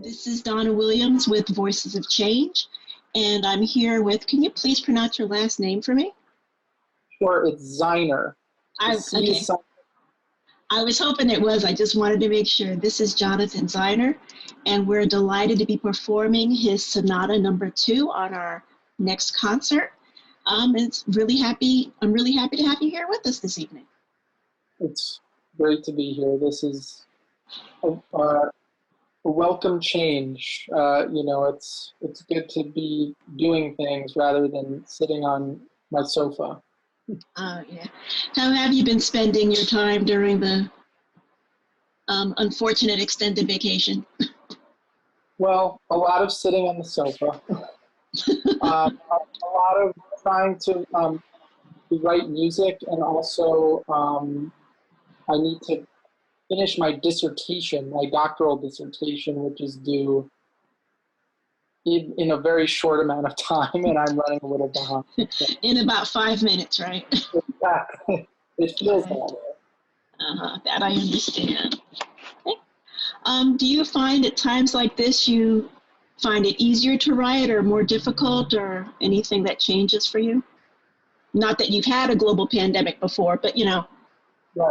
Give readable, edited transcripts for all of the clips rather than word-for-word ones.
This is Donna Williams with Voices of Change, and I'm here with, can you please pronounce your last name for me? Sure, it's Cziner. Okay. I was hoping it was. I just wanted to make sure. This is Jonathan Cziner, and we're delighted to be performing his Sonata No. 2 on our next concert. I'm really happy to have you here with us this evening. It's great to be here. This is a welcome change. It's good to be doing things rather than sitting on my sofa. Yeah. How have you been spending your time during the unfortunate extended vacation? Well, a lot of sitting on the sofa. A lot of trying to write music, and also I need to finish my dissertation, my doctoral dissertation, which is due in a very short amount of time, and I'm running a little behind. In about 5 minutes, right? Exactly. It feels that way. That I understand. Okay. Do you find at times like this you find it easier to write or more difficult, or anything that changes for you? Not that you've had a global pandemic before, but Right.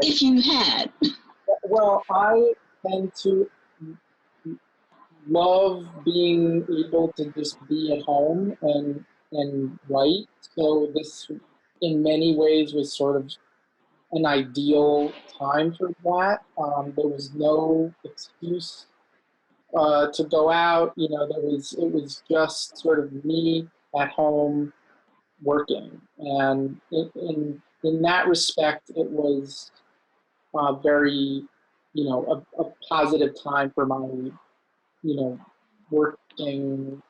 if you had. Well, I tend to love being able to just be at home and write. So this, in many ways, was sort of an ideal time for that. There was no excuse to go out. It was just sort of me at home working, and in that respect, it was very, a positive time for my, working,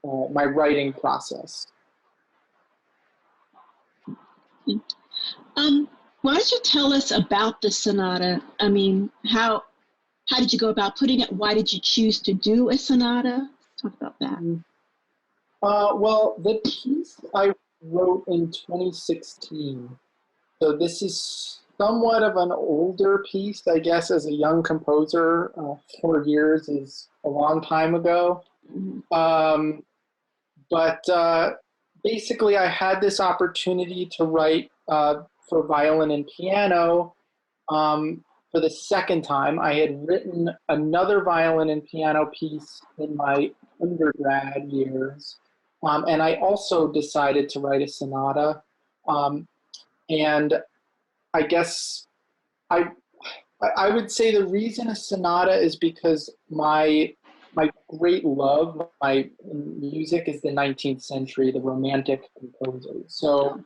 my writing process. Why don't you tell us about the sonata? I mean, how did you go about putting it? Why did you choose to do a sonata? Talk about that. Well, the piece I wrote in 2016. So this is somewhat of an older piece, I guess, as a young composer. 4 years is a long time ago. But basically, I had this opportunity to write for violin and piano for the second time. I had written another violin and piano piece in my undergrad years, and I also decided to write a sonata. And I guess I would say the reason a sonata is because my great love, my music is the 19th century, the Romantic composers. So,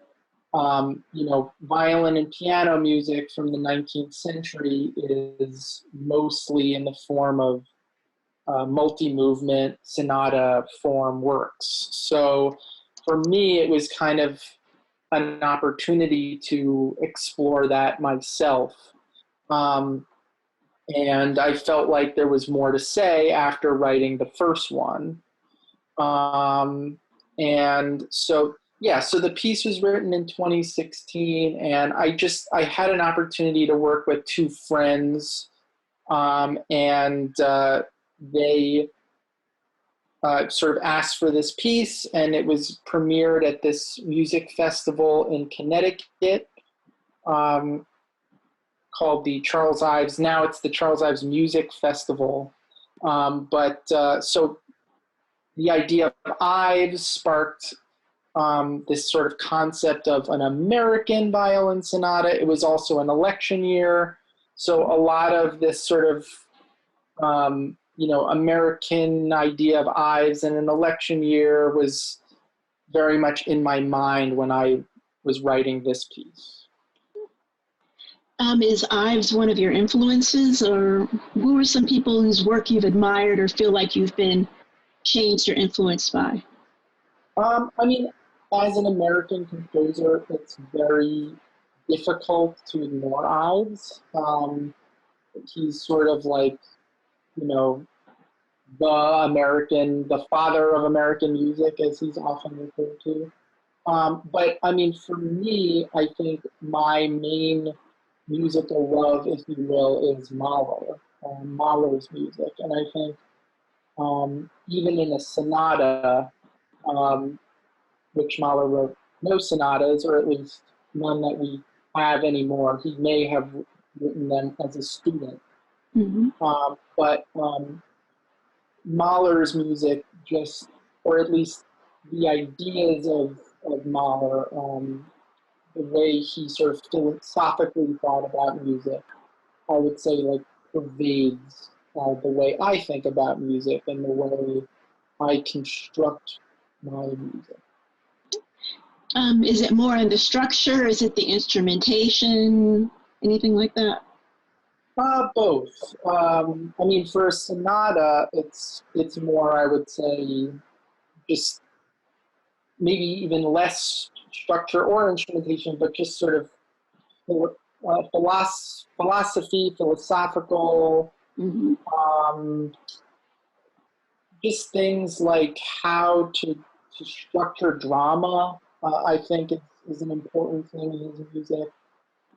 violin and piano music from the 19th century is mostly in the form of multi-movement sonata form works. So for me, it was kind of an opportunity to explore that myself. And I felt like there was more to say after writing the first one. And so the piece was written in 2016, and I had an opportunity to work with two friends, and they sort of asked for this piece, and it was premiered at this music festival in Connecticut called the Charles Ives. Now it's the Charles Ives Music Festival. So the idea of Ives sparked this sort of concept of an American violin sonata. It was also an election year, so a lot of this sort of American idea of Ives in an election year was very much in my mind when I was writing this piece. Is Ives one of your influences, or who are some people whose work you've admired or feel like you've been changed or influenced by? As an American composer, it's very difficult to ignore Ives. He's sort of like, the father of American music, as he's often referred to. But for me, I think my main musical love, if you will, is Mahler, Mahler's music. And I think even in a sonata, which Mahler wrote no sonatas, or at least none that we have anymore. He may have written them as a student. Mm-hmm. But Mahler's music just, or at least the ideas of Mahler, the way he sort of philosophically thought about music, I would say like pervades the way I think about music and the way I construct my music. Is it more in the structure? Is it the instrumentation? Anything like that? Both. I mean, for a sonata, it's more, I would say, just maybe even less structure or instrumentation, but just sort of philosophy, philosophical, Mm-hmm. just things like how to structure drama. I think is an important thing in his music.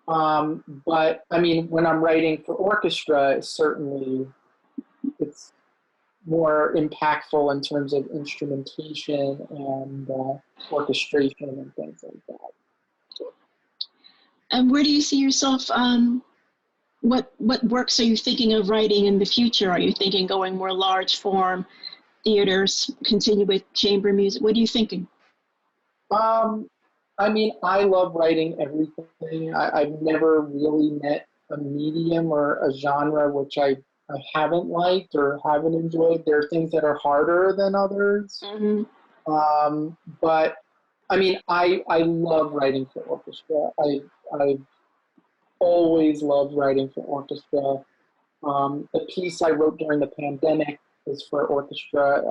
But I mean, when I'm writing for orchestra, certainly it's more impactful in terms of instrumentation and orchestration and things like that. And where do you see yourself? What works are you thinking of writing in the future? Are you thinking going more large form theaters, continue with chamber music? What are you thinking? I mean, I love writing everything. I've never really met a medium or a genre which I haven't liked or haven't enjoyed. There are things that are harder than others. Mm-hmm. But I mean, I love writing for orchestra. I always loved writing for orchestra. The piece I wrote during the pandemic is for orchestra.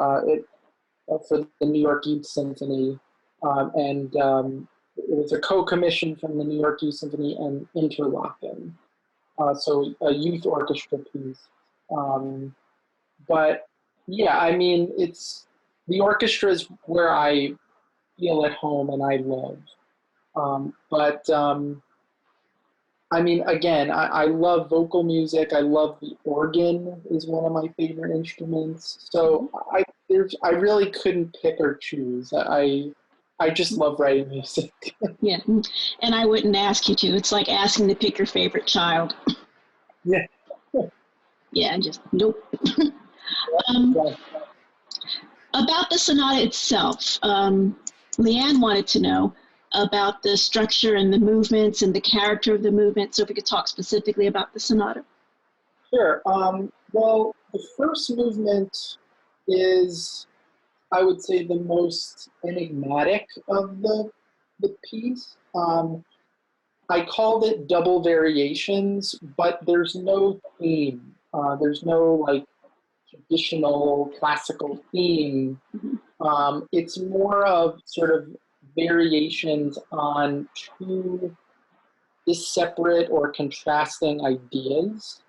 For the New York Youth Symphony, and it was a co-commission from the New York Youth Symphony and Interlochen, so a youth orchestra piece. But yeah, I mean, the orchestra is where I feel at home and I live. But I mean, again, I love vocal music. I love the organ is one of my favorite instruments. So I really couldn't pick or choose. I just love writing music. Yeah, and I wouldn't ask you to. It's like asking to pick your favorite child. Yeah. Yeah, just nope. About the sonata itself, Leanne wanted to know about the structure and the movements and the character of the movement. So if we could talk specifically about the sonata. Sure. Well, the first movement is, I would say, the most enigmatic of the piece. I called it double variations, but there's no theme. There's no like traditional classical theme. It's more of sort of variations on two separate or contrasting ideas.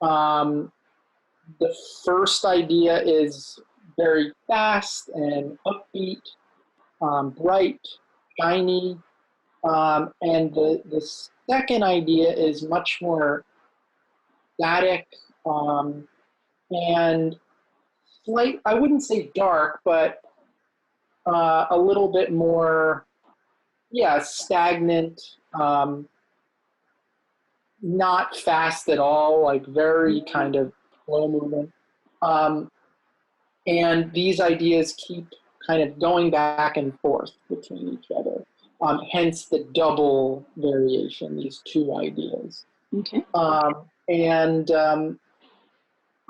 The first idea is very fast and upbeat, bright, shiny, and the second idea is much more static and I wouldn't say dark, but a little bit more, yeah, stagnant, not fast at all, like very kind of slow moving. And these ideas keep kind of going back and forth between each other. Hence the double variation, these two ideas. Okay. And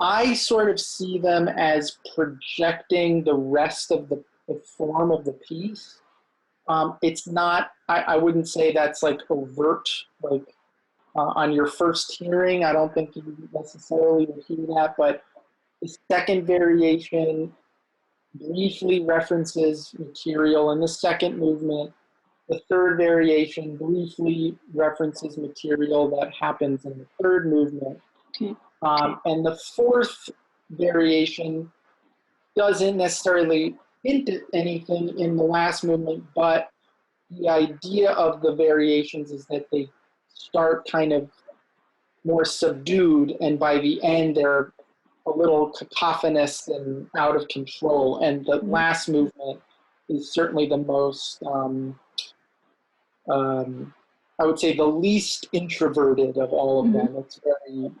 I sort of see them as projecting the rest of the form of the piece. It's not, I wouldn't say that's like overt, like on your first hearing. I don't think you necessarily would hear that, but the second variation briefly references material in the second movement. The third variation briefly references material that happens in the third movement. Okay. And the fourth variation doesn't necessarily hint at anything in the last movement, but the idea of the variations is that they start kind of more subdued, and by the end they're a little cacophonous and out of control. And the last movement is certainly the most, I would say, the least introverted of all of them. It's very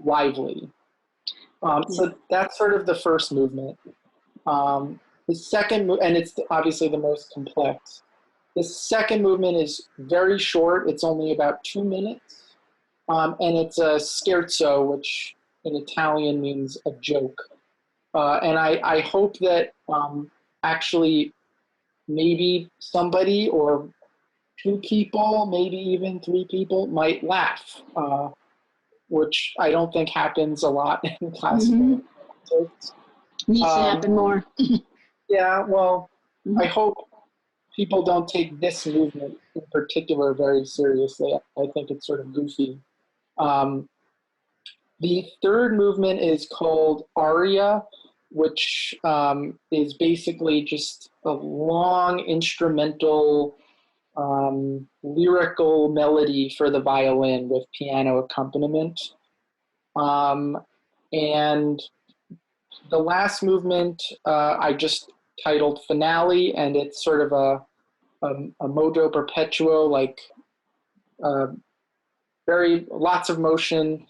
lively. So that's sort of the first movement. The second, and it's obviously the most complex. The second movement is very short. It's only about 2 minutes. And it's a scherzo, which in Italian means a joke. And I hope that actually maybe somebody or 2 people, maybe even 3 people might laugh, which I don't think happens a lot in classical concerts. Needs to happen more. Yeah, well, I hope people don't take this movement in particular very seriously. I think it's sort of goofy. The third movement is called aria, which is basically just a long instrumental lyrical melody for the violin with piano accompaniment. And the last movement I just titled Finale, and it's sort of a modo perpetuo, like very lots of motion.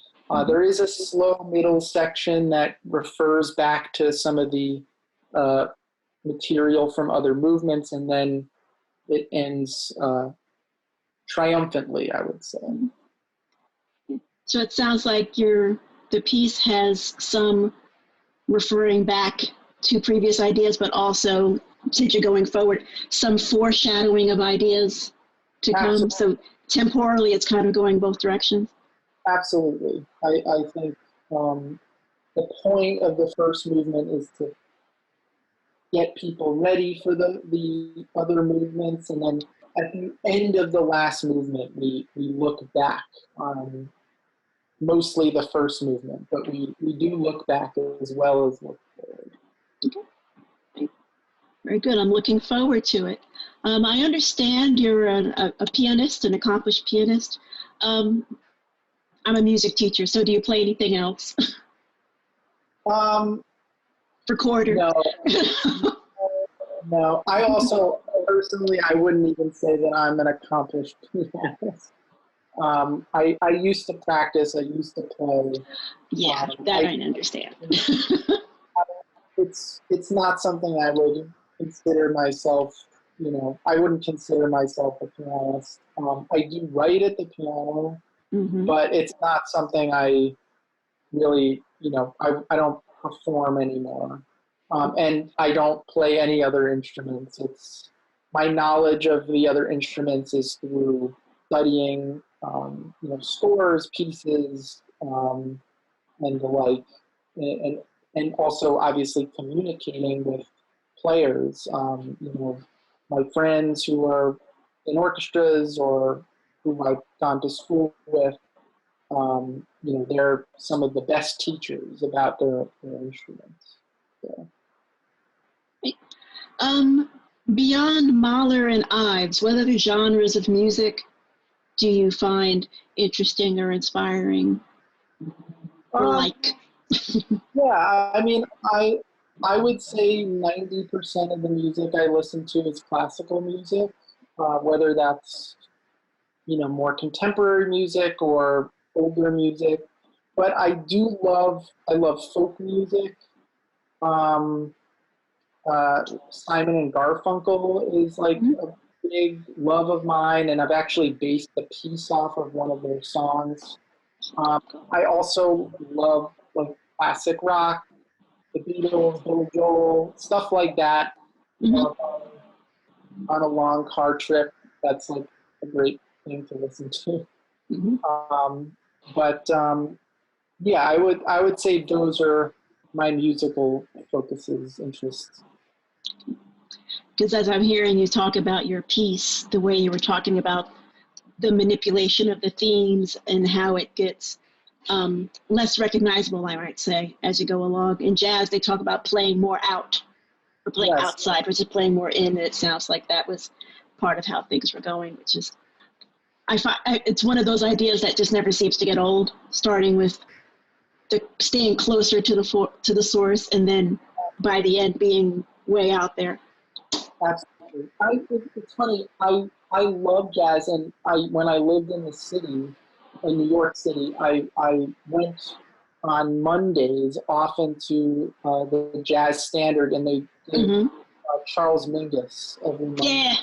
There is a slow middle section that refers back to some of the material from other movements, and then it ends triumphantly, I would say. So it sounds like the piece has some referring back to previous ideas, but also, since you're going forward, some foreshadowing of ideas to come. So temporally, it's kind of going both directions. Absolutely. I think the point of the first movement is to get people ready for the other movements, and then at the end of the last movement, we look back on mostly the first movement, but we do look back as well as look forward. Okay. Very good. I'm looking forward to it. I understand you're a pianist, an accomplished pianist. I'm a music teacher, so do you play anything else? For quarter? No. No. I also, personally, I wouldn't even say that I'm an accomplished pianist. I used to practice, I used to play. Yeah, that I understand. It's not something I would consider myself, I wouldn't consider myself a pianist. I do write at the piano, but it's not something I really, I don't perform anymore. And I don't play any other instruments. My knowledge of the other instruments is through studying, scores, pieces, and the like, and also obviously communicating with players. My friends who are in orchestras or who I've gone to school with, they're some of the best teachers about their instruments. So. Beyond Mahler and Ives, what other genres of music do you find interesting or inspiring or like? Yeah, I mean, I would say 90% of the music I listen to is classical music, whether that's, more contemporary music or older music. But I love folk music. Simon and Garfunkel is like a big love of mine, and I've actually based the piece off of one of their songs. I also love like classic rock, the Beatles, Billy Joel, stuff like that. On a long car trip, that's like a great thing to listen to. Yeah, I would say those are my musical focuses, interests. Because as I'm hearing you talk about your piece, the way you were talking about the manipulation of the themes and how it gets less recognizable, I might say, as you go along. In jazz, they talk about playing more out or playing outside versus playing more in, and it sounds like that was part of how things were going, which is, I find it's one of those ideas that just never seems to get old, starting with staying closer to the source, and then by the end being way out there. Absolutely. It's funny. I love jazz, and when I lived in the city, in New York City, I went on Mondays often to the Jazz Standard, and they did Charles Mingus every Monday. Yeah,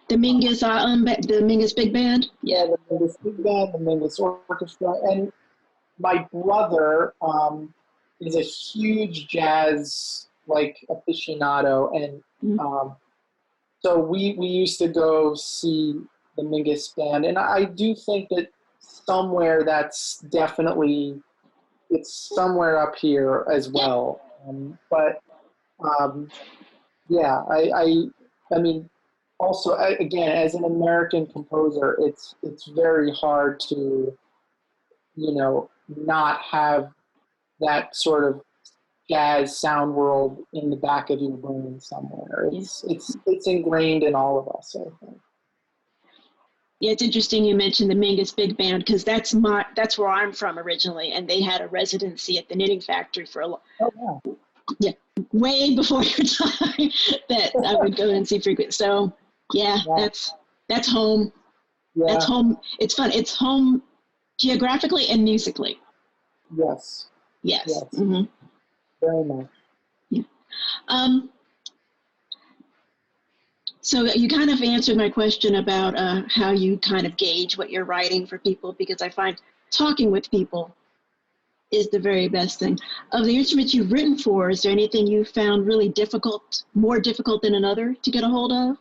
the Mingus Big Band. Yeah, the Mingus Big Band, the Mingus Orchestra, and my brother is a huge jazz aficionado, and so we used to go see the Mingus Band, and I do think that somewhere that's definitely, it's somewhere up here as well. But yeah, I mean, also again, as an American composer, it's very hard to, not have that sort of jazz sound world in the back of your brain somewhere. It's ingrained in all of us, I think. Yeah, it's interesting you mentioned the Mingus Big Band, because that's where I'm from originally, and they had a residency at the Knitting Factory for a long. Oh, wow. Yeah, way before your time that I would go and see frequently. So yeah, that's home. Yeah. That's home. It's fun. It's home geographically and musically. Yes. Yes. Mm-hmm. Very much. Yeah. So you kind of answered my question about how you kind of gauge what you're writing for people, because I find talking with people is the very best thing. Of the instruments you've written for, is there anything you found really difficult, more difficult than another to get a hold of?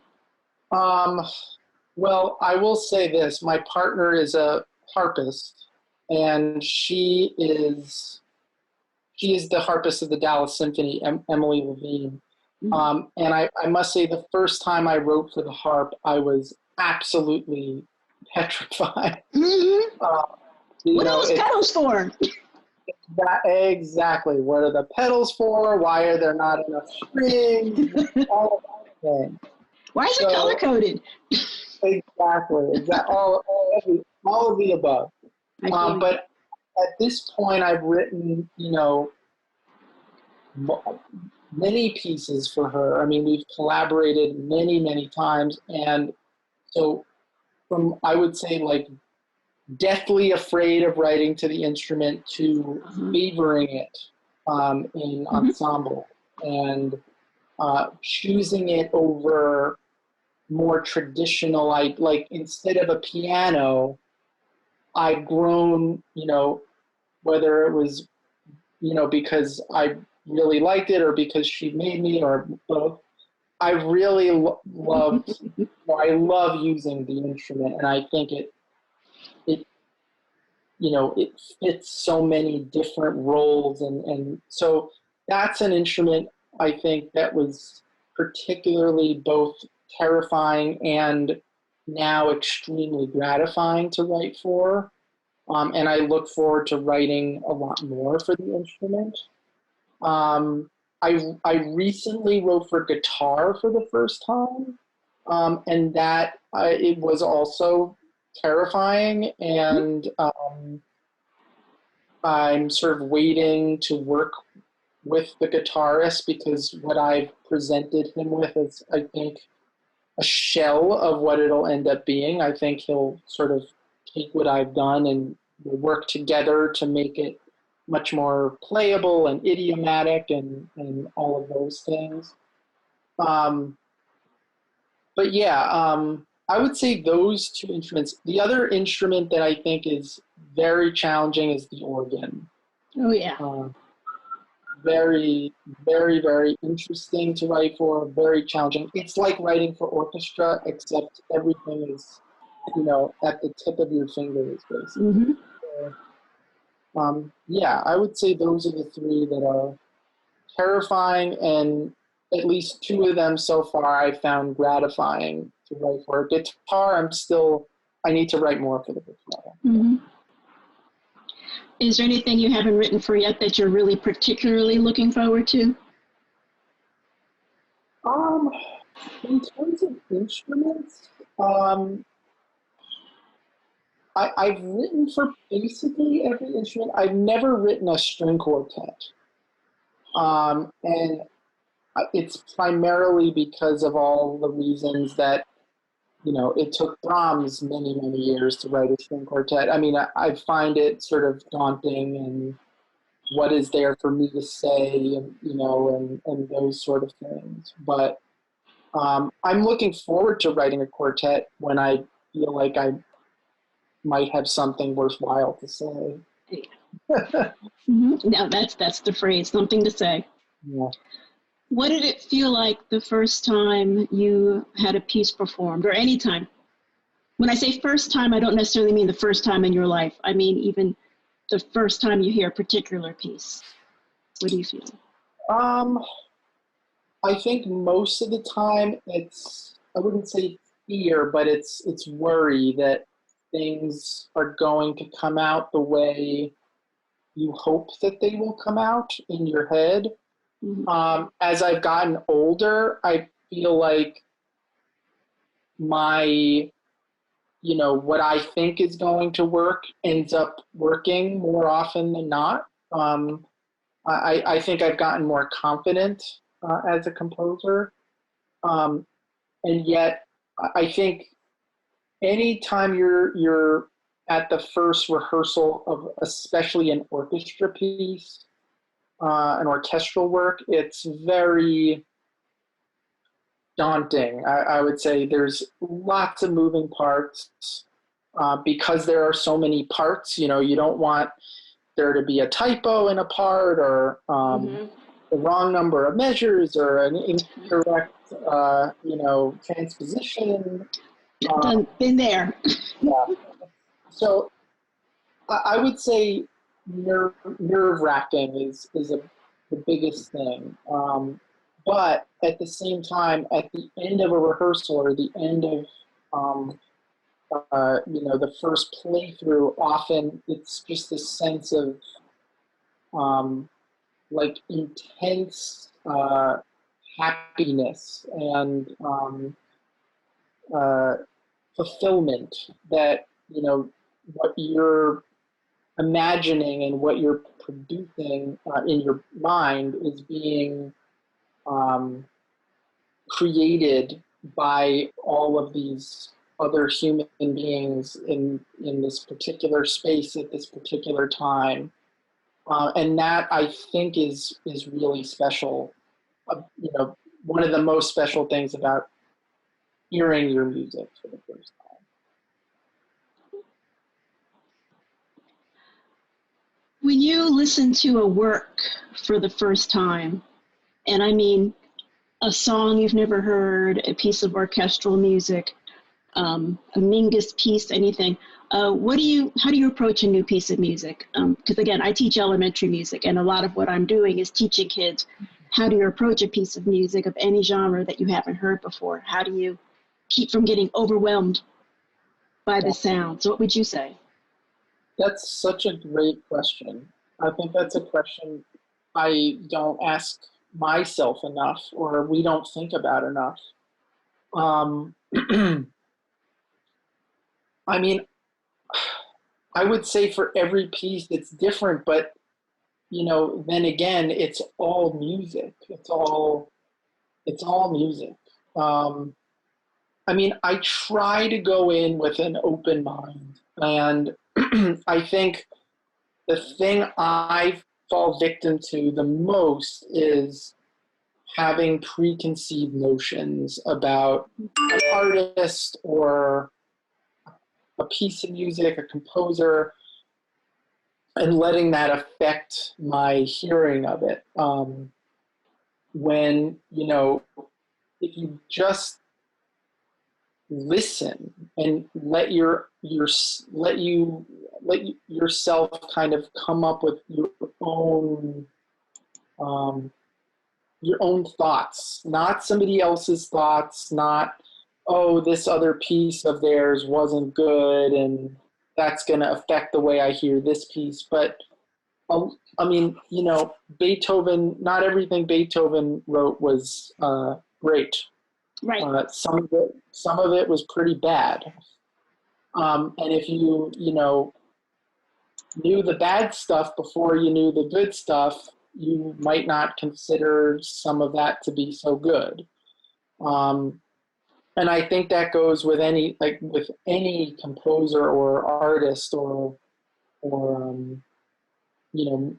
Well, I will say this. My partner is a harpist, and she is the harpist of the Dallas Symphony, Emily Levine. And I must say, the first time I wrote for the harp, I was absolutely petrified. Mm-hmm. What are those pedals for? Exactly. What are the pedals for? Why are there not enough strings? All of that thing. Why is it color-coded? Exactly. All of the above. But at this point, I've written, many pieces for her. I mean, we've collaborated many, many times. And so from, I would say, deathly afraid of writing to the instrument to favoring it in ensemble, and choosing it over more traditional, instead of a piano, I've grown, whether it was, because I really liked it or because she made me, or both. I really loved, I love using the instrument, and I think it fits so many different roles. And so that's an instrument, I think, that was particularly both terrifying and now extremely gratifying to write for. And I look forward to writing a lot more for the instrument. I recently wrote for guitar for the first time, and that it was also terrifying, and I'm sort of waiting to work with the guitarist, because what I've presented him with is, I think, a shell of what it'll end up being. I think he'll sort of take what I've done, and we'll work together to make it much more playable and idiomatic and all of those things. But yeah, I would say those two instruments. The other instrument that I think is very challenging is the organ. Oh, yeah. Very, very, very interesting to write for, very challenging. It's like writing for orchestra, except everything is, at the tip of your fingers, basically. Mm-hmm. So, yeah, I would say those are the three that are terrifying, and at least two of them so far I found gratifying to write for. Guitar, I need to write more for the guitar. Mm-hmm. Is there anything you haven't written for yet that you're really particularly looking forward to? In terms of instruments, I've written for basically every instrument. I've never written a string quartet. And it's primarily because of all the reasons that, it took Brahms many, many years to write a string quartet. I mean, I find it sort of daunting, and what is there for me to say, and those sort of things. But I'm looking forward to writing a quartet when I feel like I might have something worthwhile to say. Mm-hmm. Now that's the phrase, something to say. Yeah. What did it feel like the first time you had a piece performed, or any time? When I say first time, I don't necessarily mean the first time in your life. I mean even the first time you hear a particular piece. What do you feel? I think most of the time I wouldn't say fear, but it's worry that things are going to come out the way you hope that they will come out in your head. Mm-hmm. As I've gotten older, I feel like what I think is going to work ends up working more often than not. I think I've gotten more confident as a composer. And yet, I think anytime you're at the first rehearsal of especially an orchestra piece, an orchestral work, it's very daunting. I would say there's lots of moving parts because there are so many parts. You don't want there to be a typo in a part, or the wrong number of measures, or an incorrect, transposition. Been there. Yeah. So I would say nerve-wracking is the biggest thing. But at the same time, at the end of a rehearsal, or the end of the first playthrough, often it's just this sense of intense happiness and fulfillment that what you're imagining and what you're producing in your mind is being created by all of these other human beings in this particular space at this particular time. And that, I think, is really special. One of the most special things about hearing your music for the first time. When you listen to a work for the first time, and I mean a song you've never heard, a piece of orchestral music, a Mingus piece, anything, how do you approach a new piece of music? Because again, I teach elementary music, and a lot of what I'm doing is teaching kids how do you approach a piece of music of any genre that you haven't heard before? How do you keep from getting overwhelmed by the sound? So what would you say? That's such a great question. I think that's a question I don't ask myself enough, or we don't think about enough. I mean, I would say for every piece it's different, but then again, it's all music. It's all music. I mean, I try to go in with an open mind, and I think the thing I fall victim to the most is having preconceived notions about an artist or a piece of music, a composer, and letting that affect my hearing of it. When, if you just listen and let yourself kind of come up with your own thoughts, not somebody else's thoughts, not, oh, this other piece of theirs wasn't good and that's going to affect the way I hear this piece. But I mean, Beethoven, not everything Beethoven wrote was great. Right. Some of it was pretty bad. And if you knew the bad stuff before you knew the good stuff, you might not consider some of that to be so good. And I think that goes with any composer or artist or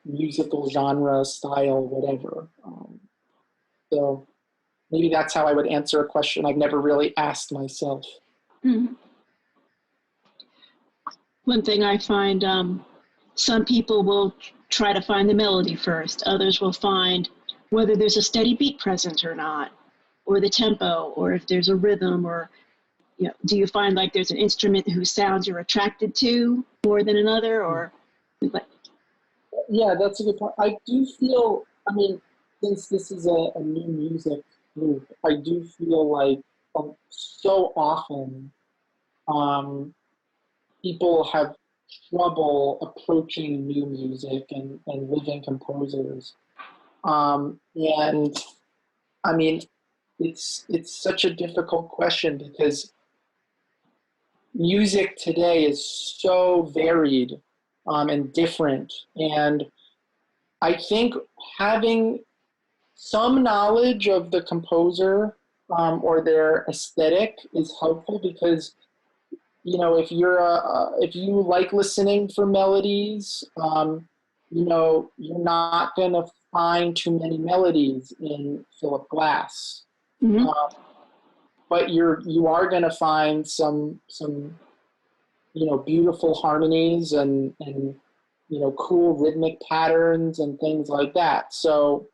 musical genre, style, whatever. So maybe that's how I would answer a question I've never really asked myself. Mhm. One thing I find, some people will try to find the melody first. Others will find whether there's a steady beat present or not, or the tempo, or if there's a rhythm, or do you find like there's an instrument whose sounds you're attracted to more than another, or like? Yeah, that's a good point. I do feel, since this is a new music group, I do feel like so often people have trouble approaching new music and living composers. And I mean, it's such a difficult question because music today is so varied and different. And I think having some knowledge of the composer or their aesthetic is helpful because if you like listening for melodies, you're not going to find too many melodies in Philip Glass. Mm-hmm. But you are going to find some beautiful harmonies and cool rhythmic patterns and things like that. So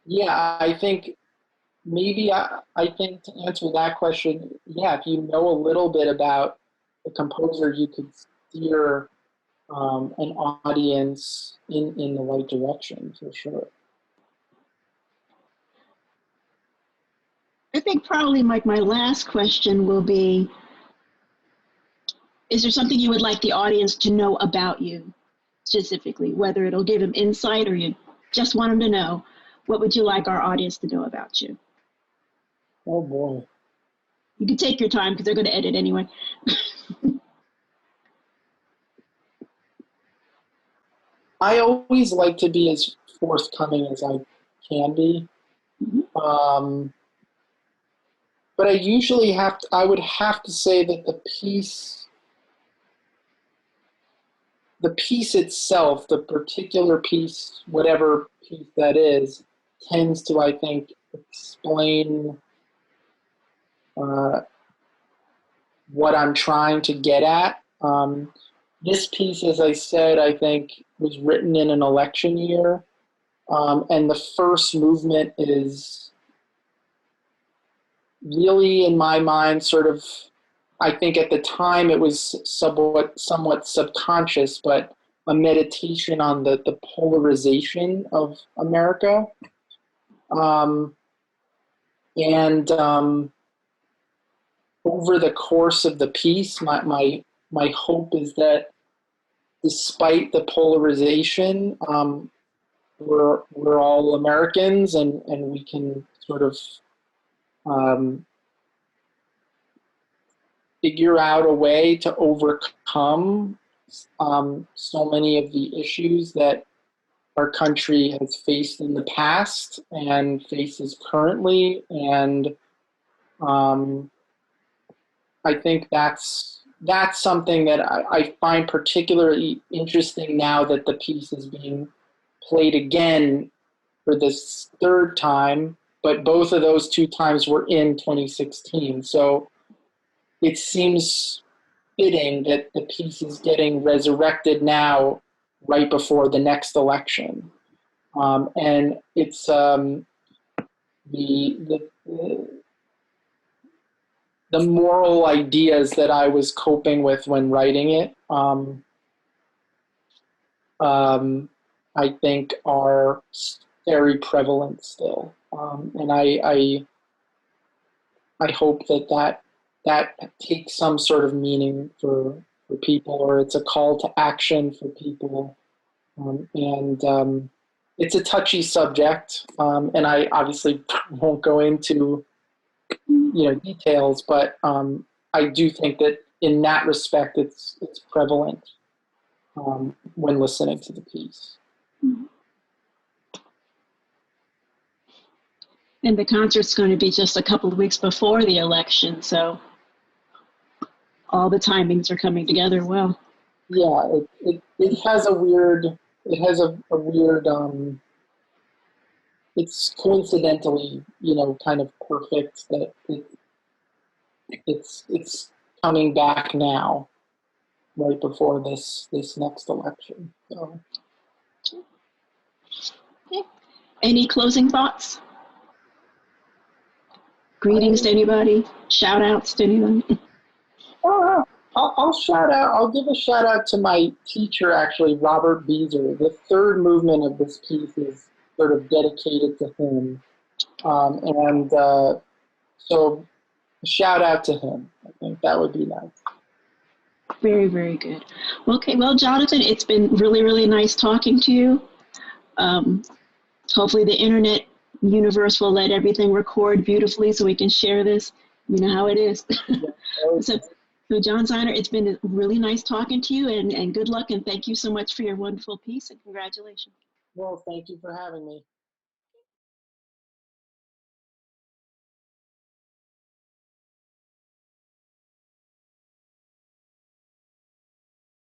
yeah, I think I think to answer that question, yeah, if you know a little bit about the composer, you could steer an audience in the right direction for sure. I think probably my last question will be, is there something you would like the audience to know about you specifically, whether it'll give them insight or you just want them to know? What would you like our audience to know about you? Oh boy. You can take your time because they're going to edit anyway. I always like to be as forthcoming as I can be. Mm-hmm. But I would have to say that the piece itself, the particular piece, whatever piece that is, tends to, I think, explain what I'm trying to get at. This piece, as I said, I think was written in an election year, and the first movement is really, in my mind, sort of, I think at the time it was somewhat subconscious, but a meditation on the polarization of America. And over the course of the piece, my hope is that despite the polarization, we're all Americans and we can sort of figure out a way to overcome so many of the issues that our country has faced in the past and faces currently. And I think that's something that I find particularly interesting now that the piece is being played again for this third time, but both of those two times were in 2016. So it seems fitting that the piece is getting resurrected now right before the next election. And it's the moral ideas that I was coping with when writing it, I think are very prevalent still. And I hope that takes some sort of meaning for people, or it's a call to action for people. And it's a touchy subject, and I obviously won't go into details, but I do think that in that respect, it's prevalent when listening to the piece. And the concert's going to be just a couple of weeks before the election, so all the timings are coming together well. Yeah, it has a weird, it's coincidentally, kind of perfect that it's coming back now, right before this next election. So. Okay. Any closing thoughts? Greetings to anybody? Shout outs to anyone? I'll shout out. I'll give a shout out to my teacher, actually, Robert Beezer. The third movement of this piece is sort of dedicated to him, so shout out to him. I think that would be nice. Very, very good. Okay, well, Jonathan, it's been really, really nice talking to you. Hopefully the internet universe will let everything record beautifully so we can share this. You know how it is. So John Cziner, it's been really nice talking to you, and good luck, and thank you so much for your wonderful piece, and congratulations. Well, thank you for having me.